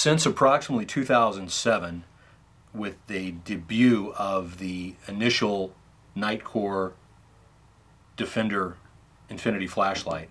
Since approximately 2007, with the debut of the initial Nitecore Defender Infinity flashlight,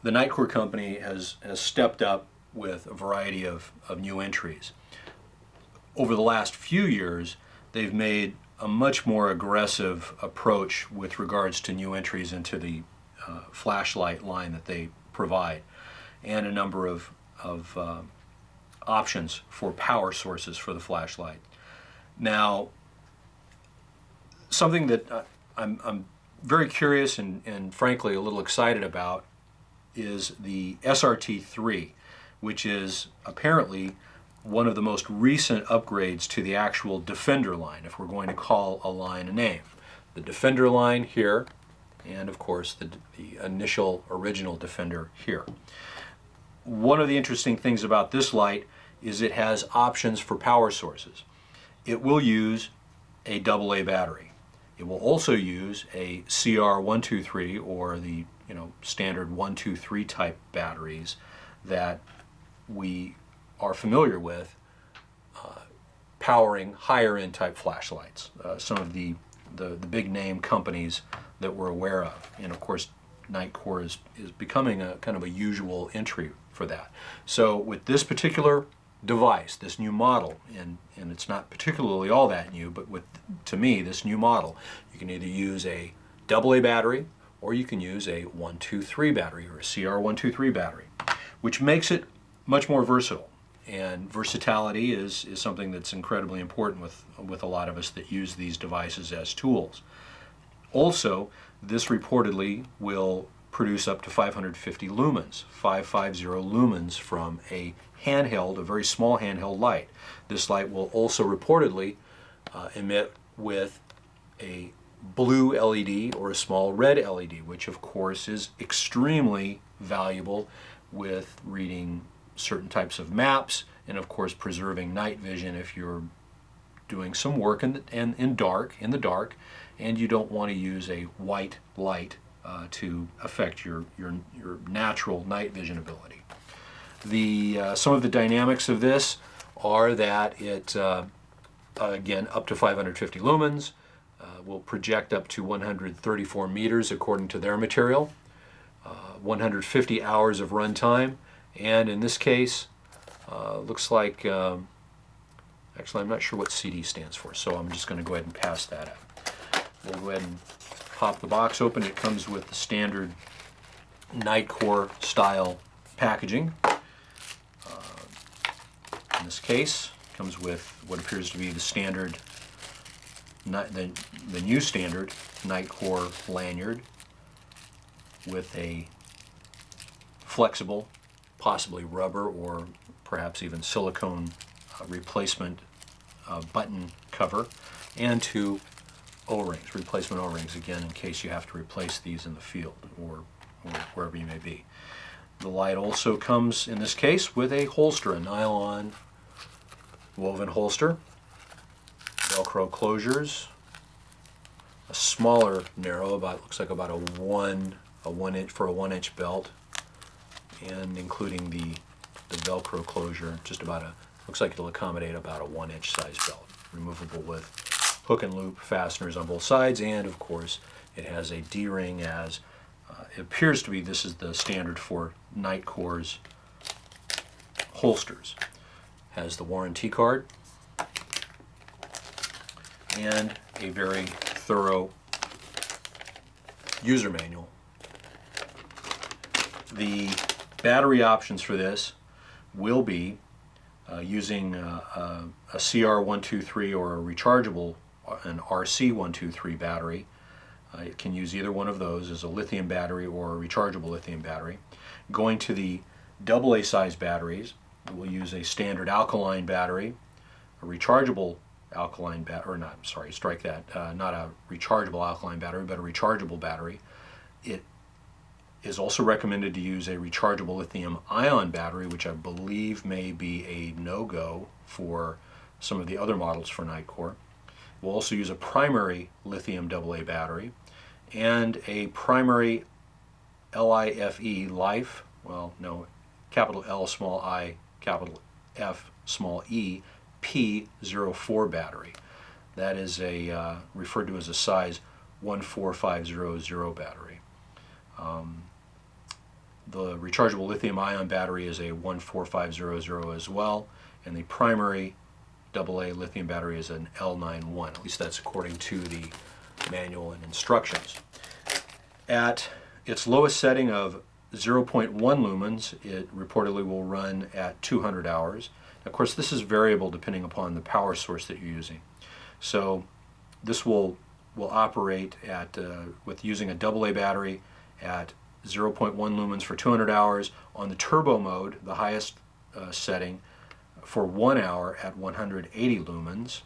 the Nitecore company has stepped up with a variety of new entries. Over the last few years, they've made a much more aggressive approach with regards to new entries into the flashlight line that they provide, and a number of options for power sources for the flashlight. Now, something that I'm very curious and frankly a little excited about is the SRT3, which is apparently one of the most recent upgrades to the actual Defender line, if we're going to call a line a name. The Defender line here, and of course the initial original Defender here. One of the interesting things about this light is it has options for power sources. It will use a AA battery. It will also use a CR123, or the standard 123 type batteries that we are familiar with powering higher end type flashlights. Some of the big name companies that we're aware of, and of course Nitecore is becoming a kind of a usual entry for that. So with this particular device, this new model, and it's not particularly all that new, but to me this new model, you can either use a AA battery or you can use a 123 battery or a CR123 battery, which makes it much more versatile. And versatility is something that's incredibly important with a lot of us that use these devices as tools. Also, this reportedly will produce up to 550 lumens, 550 lumens from a handheld, a very small handheld light. This light will also reportedly emit with a blue LED or a small red LED, which of course is extremely valuable with reading certain types of maps, and of course preserving night vision if you're doing some work in the dark, and you don't want to use a white light to affect your natural night vision ability. Some of the dynamics of this are that it again up to 550 lumens, will project up to 134 meters according to their material, 150 hours of run time. And in this case, looks like, actually I'm not sure what CD stands for, so I'm just going to go ahead and pass that out. We'll go ahead and pop the box open. It comes with the standard Nitecore style packaging. In this case, it comes with what appears to be the standard, the new standard Nitecore lanyard with a flexible, possibly rubber or perhaps even silicone replacement button cover, and two O-rings, replacement O-rings, again in case you have to replace these in the field or wherever you may be. The light also comes in this case with a holster, a nylon woven holster, Velcro closures, a smaller narrow, looks like about a 1 inch for a 1 inch belt, and including the Velcro closure, looks like it'll accommodate about a 1 inch size belt, removable with hook and loop fasteners on both sides, and of course it has a D-ring, as it appears to be this is the standard for Nitecore's holsters. Has the warranty card and a very thorough user manual. The battery options for this will be using a CR123 or a rechargeable, an RC123 battery. It can use either one of those as a lithium battery or a rechargeable lithium battery. Going to the AA size batteries, we'll use a standard alkaline battery, a rechargeable alkaline battery, or not, sorry, strike that, not a rechargeable alkaline battery, but a rechargeable battery. It is also recommended to use a rechargeable lithium ion battery, which I believe may be a no-go for some of the other models for Nitecore. We'll also use a primary lithium AA battery and a primary LIFE, capital L, small I, capital F small e P04 battery. That is a referred to as a size 14500 battery. The rechargeable lithium-ion battery is a 14500 as well, and the primary AA lithium battery is an L91. At least that's according to the manual and instructions. At its lowest setting of 0.1 lumens, it reportedly will run at 200 hours. Of course, this is variable depending upon the power source that you're using. So this will operate at with using a AA battery at 0.1 lumens for 200 hours. On the turbo mode, the highest setting, for 1 hour at 180 lumens.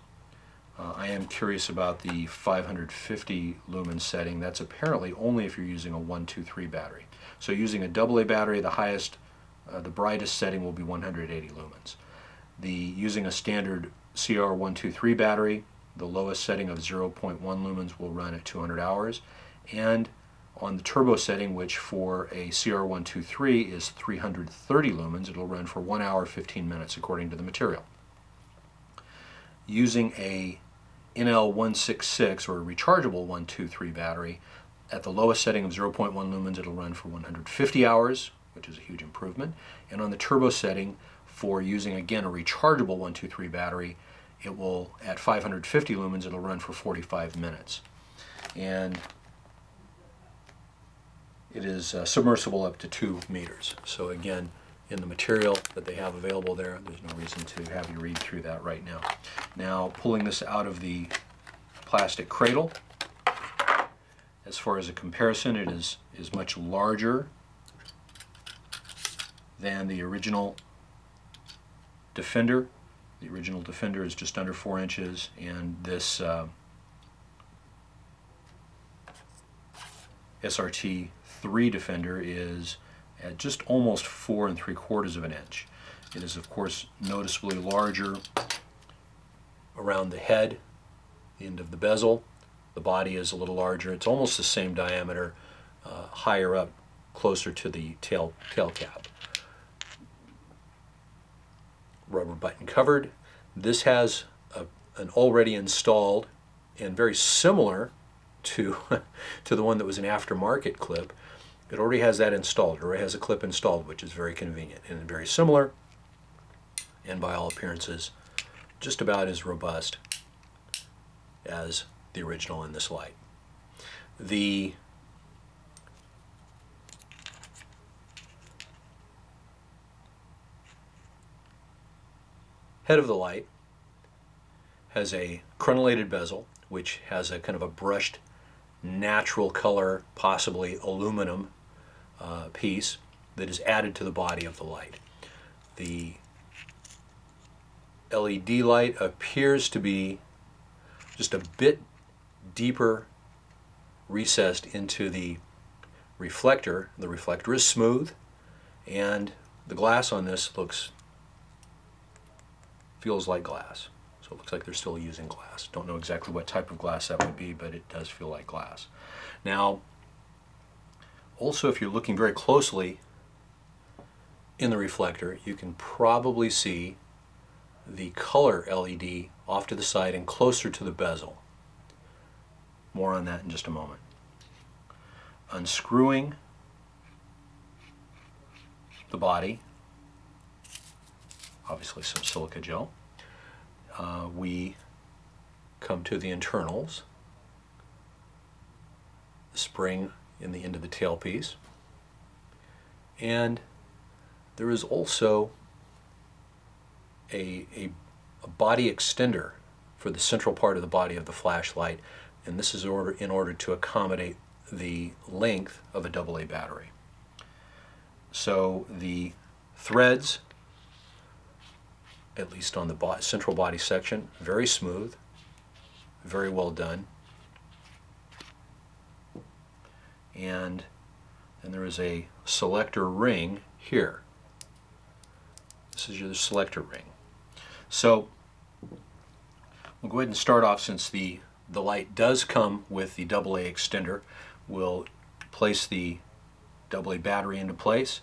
I am curious about the 550 lumen setting. That's apparently only if you're using a 123 battery. So using a AA battery, the highest, the brightest setting will be 180 lumens. Using a standard CR123 battery, the lowest setting of 0.1 lumens will run at 200 hours. And on the turbo setting, which for a CR123 is 330 lumens, it'll run for 1 hour 15 minutes according to the material. Using a NL166 or a rechargeable 123 battery, at the lowest setting of 0.1 lumens, it'll run for 150 hours, which is a huge improvement. And on the turbo setting, for using again a rechargeable 123 battery, it will, at 550 lumens, it'll run for 45 minutes. And it is submersible up to 2 meters. So again, in the material that they have available there, there's no reason to have you read through that right now. Now, pulling this out of the plastic cradle, as far as a comparison, it is much larger than the original Defender. The original Defender is just under 4 inches, and this SRT3 Defender is at just almost 4 3/4 of an inch. It is, of course, noticeably larger around the head, the end of the bezel. The body is a little larger. It's almost the same diameter, higher up, closer to the tail cap. Rubber button covered. This has an already installed and very similar to to the one that was an aftermarket clip. It already has that installed. It already has a clip installed, which is very convenient and very similar, and by all appearances just about as robust as the original in this light. The head of the light has a crenellated bezel, which has a kind of a brushed natural color, possibly aluminum piece that is added to the body of the light. The LED light appears to be just a bit deeper recessed into the reflector. The reflector is smooth, and the glass on this feels like glass. So it looks like they're still using glass. Don't know exactly what type of glass that would be, but it does feel like glass. Now, also, if you're looking very closely in the reflector, you can probably see the color LED off to the side and closer to the bezel. More on that in just a moment. Unscrewing the body, obviously some silica gel, we come to the internals. The spring in the end of the tailpiece, and there is also a body extender for the central part of the body of the flashlight, and this is in order to accommodate the length of a AA battery. So the threads, at least on the central body section, very smooth, very well done. And then there is a selector ring here. This is your selector ring. So we'll go ahead and start off, since the light does come with the AA extender. We'll place the AA battery into place.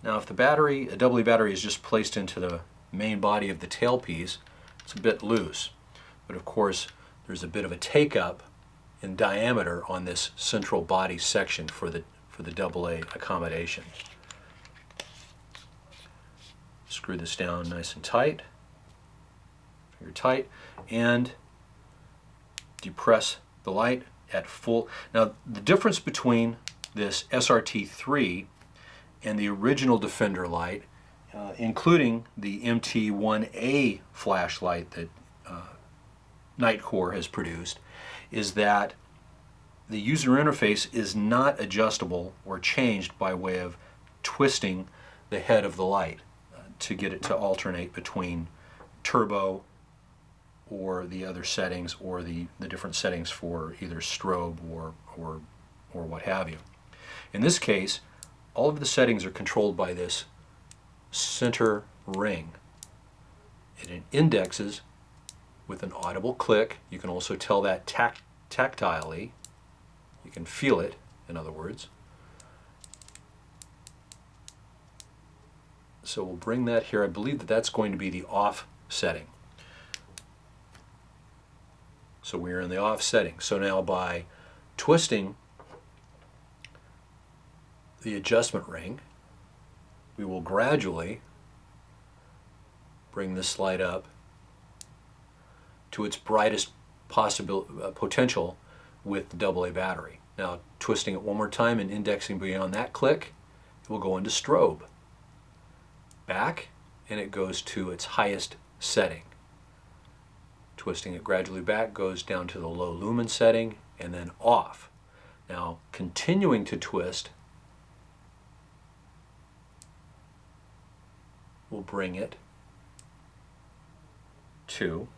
Now, if a AA battery is just placed into main body of the tailpiece, it's a bit loose. But of course, there's a bit of a take-up in diameter on this central body section for the AA accommodation. Screw this down nice and tight, finger tight, and depress the light at full. Now, the difference between this SRT3 and the original Defender light, including the MT1A flashlight that Nitecore has produced, is that the user interface is not adjustable or changed by way of twisting the head of the light to get it to alternate between turbo or the other settings, or the different settings for either strobe or what have you. In this case, all of the settings are controlled by this center ring. It indexes with an audible click. You can also tell that tactilely. You can feel it, in other words. So we'll bring that here. I believe that that's going to be the off setting. So we're in the off setting. So now by twisting the adjustment ring, we will gradually bring this light up to its brightest potential with the AA battery. Now, twisting it one more time and indexing beyond that click, it will go into strobe. Back, and it goes to its highest setting. Twisting it gradually back goes down to the low lumen setting, and then off. Now, continuing to twist will bring it to,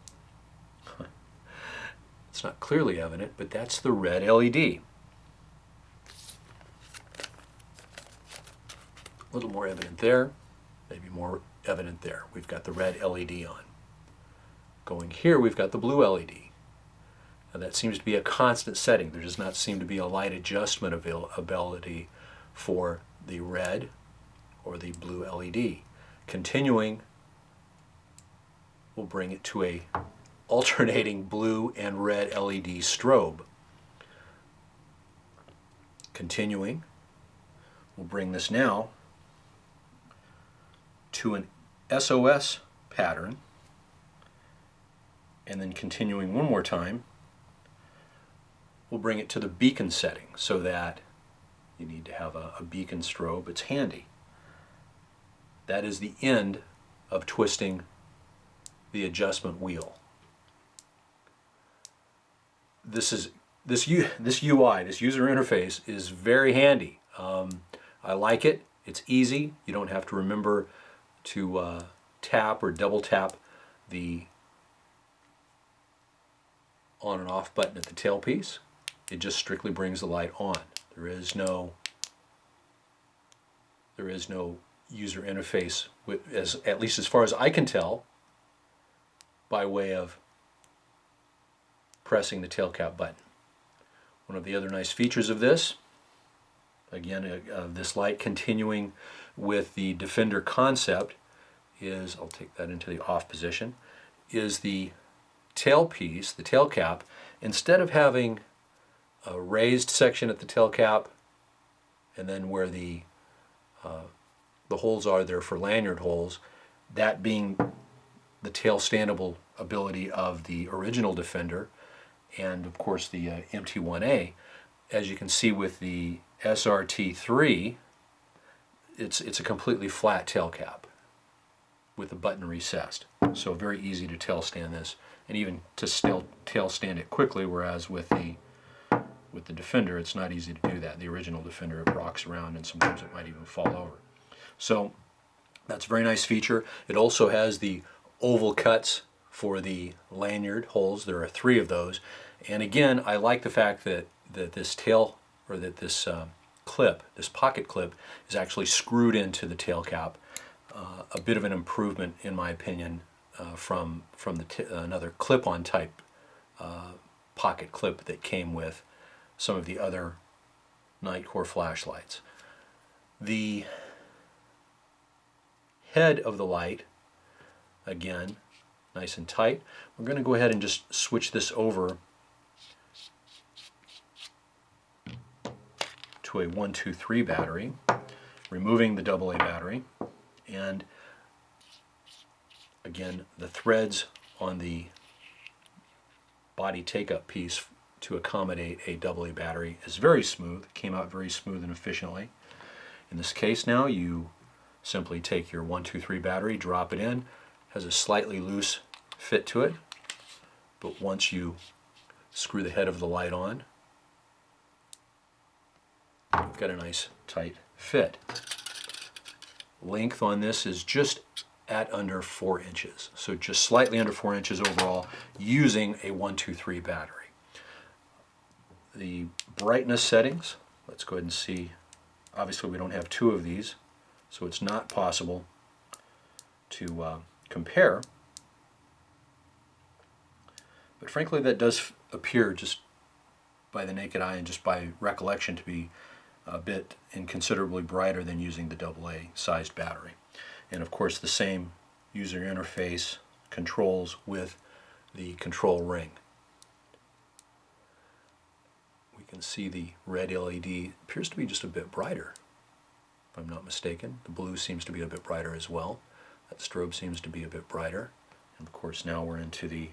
it's not clearly evident, but that's the red LED. A little more evident there, maybe more evident there. We've got the red LED on. Going here, we've got the blue LED. Now that seems to be a constant setting. There does not seem to be a light adjustment ability for the red or the blue LED. Continuing, we'll bring it to a alternating blue and red LED strobe. Continuing, we'll bring this now to an SOS pattern, and then continuing one more time, we'll bring it to the beacon setting, so that you need to have a beacon strobe. It's handy. That is the end of twisting the adjustment wheel. This UI, this user interface, is very handy. I like it. It's easy. You don't have to remember to tap or double tap the on and off button at the tailpiece. It just strictly brings the light on. There is no user interface, at least as far as I can tell, by way of pressing the tail cap button. One of the other nice features of this, again, this light continuing with the Defender concept, is, I'll take that into the off position, is the tailpiece, the tail cap. Instead of having a raised section at the tail cap, and then where the holes are there for lanyard holes, that being the tail standable ability of the original Defender, and of course the MT1A, as you can see with the SRT3, it's a completely flat tail cap with the button recessed. So very easy to tail stand this, and even to still tail stand it quickly, whereas with the Defender it's not easy to do that. The original Defender, it rocks around and sometimes it might even fall over. So that's a very nice feature. It also has the oval cuts for the lanyard holes. There are 3 of those. And again, I like the fact that this tail, or that this clip, this pocket clip, is actually screwed into the tail cap. A bit of an improvement, in my opinion, from another clip-on type pocket clip that came with some of the other Nitecore flashlights. The head of the light again, nice and tight. We're going to go ahead and just switch this over to a 1, 2, 3 battery, removing the AA battery, and again, the threads on the body take-up piece to accommodate a AA battery is very smooth. It came out very smooth and efficiently. In this case now, you simply take your 1, 2, 3 battery, drop it in. Has a slightly loose fit to it, but once you screw the head of the light on, you've got a nice tight fit. Length on this is just at under 4 inches, so just slightly under 4 inches overall, using a 1, 2, 3 battery. The brightness settings, let's go ahead and see. Obviously we don't have 2 of these, so it's not possible to compare, but frankly that does appear, just by the naked eye and just by recollection, to be a bit inconsiderably brighter than using the AA sized battery. And of course the same user interface controls with the control ring. We can see the red LED appears to be just a bit brighter, if I'm not mistaken. The blue seems to be a bit brighter as well. That strobe seems to be a bit brighter. And of course now we're into the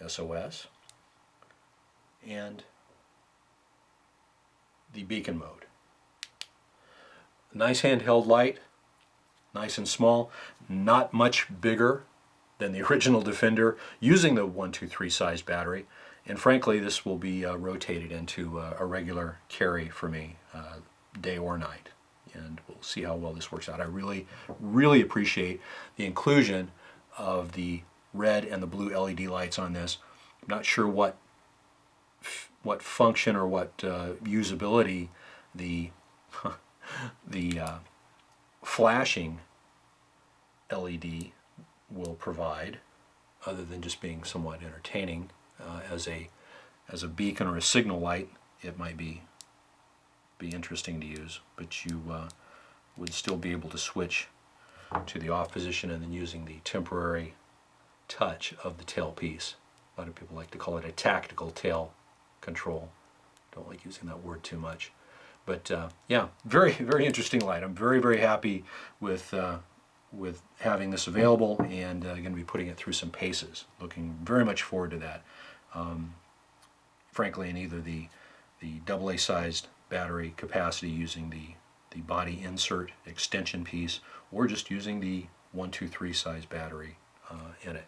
SOS and the beacon mode. Nice handheld light, nice and small, not much bigger than the original Defender, using the 1, 2, 3 size battery. And frankly, this will be rotated into a regular carry for me, day or night. And we'll see how well this works out. I really, really appreciate the inclusion of the red and the blue LED lights on this. I'm not sure what function or what usability the flashing LED will provide, other than just being somewhat entertaining. As a beacon or a signal light, it might be interesting to use, but you would still be able to switch to the off position and then using the temporary touch of the tailpiece. A lot of people like to call it a tactical tail control. Don't like using that word too much. But yeah, very, very interesting light. I'm very, very happy with having this available, and going to be putting it through some paces. Looking very much forward to that. Frankly, in either the AA sized battery capacity using the body insert extension piece, or just using the 1, 2, 3 size battery in it.